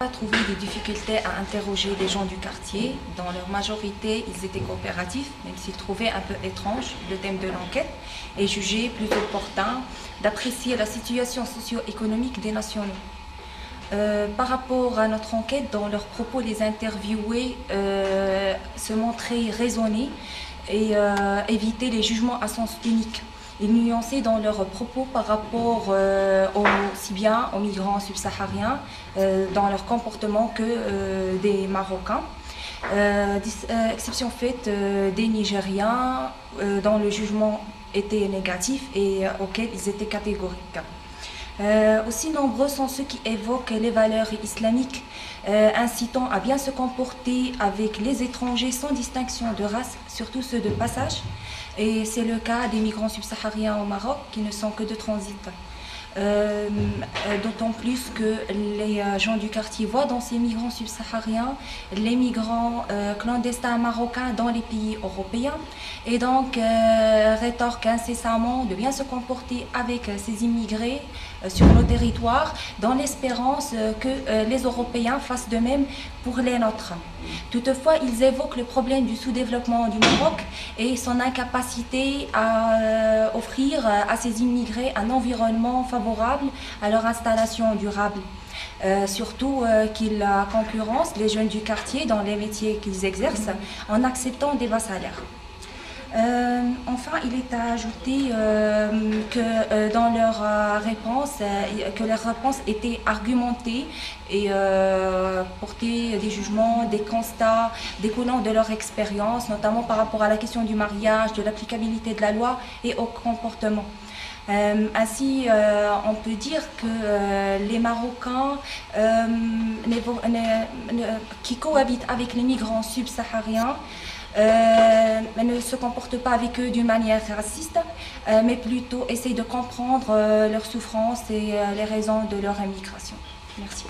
On a trouvé des difficultés à interroger les gens du quartier. Dans leur majorité, ils étaient coopératifs, même s'ils trouvaient un peu étrange le thème de l'enquête, et jugeaient plutôt opportun d'apprécier la situation socio-économique des nationaux. Par rapport à notre enquête, dans leurs propos, les interviewés se montraient raisonnés et évitaient les jugements à sens unique. Ils nuançaient dans leurs propos par rapport aussi bien aux migrants subsahariens dans leur comportement que des Marocains. Exception faite des Nigériens dont le jugement était négatif et auquel ils étaient catégoriques. Aussi nombreux sont ceux qui évoquent les valeurs islamiques, incitant à bien se comporter avec les étrangers sans distinction de race, surtout ceux de passage. Et c'est le cas des migrants subsahariens au Maroc qui ne sont que de transit. D'autant plus que les gens du quartier voient dans ces migrants subsahariens les migrants clandestins marocains dans les pays européens et donc rétorquent incessamment de bien se comporter avec ces immigrés sur nos territoires dans l'espérance que les Européens fassent de même pour les nôtres. Toutefois, ils évoquent le problème du sous-développement du Maroc et son incapacité à offrir à ces immigrés un environnement favorable à leur installation durable. Surtout qu'ils concurrencent les jeunes du quartier dans les métiers qu'ils exercent en acceptant des bas salaires. Enfin, il est à ajouter que dans leur réponse, que leurs réponses étaient argumentées et portaient des jugements, des constats découlant de leur expérience, notamment par rapport à la question du mariage, de l'applicabilité de la loi et au comportement. Ainsi, on peut dire que les Marocains qui cohabitent avec les migrants subsahariens ne se comportent pas avec eux d'une manière raciste, mais plutôt essayent de comprendre leurs souffrances et les raisons de leur immigration. Merci.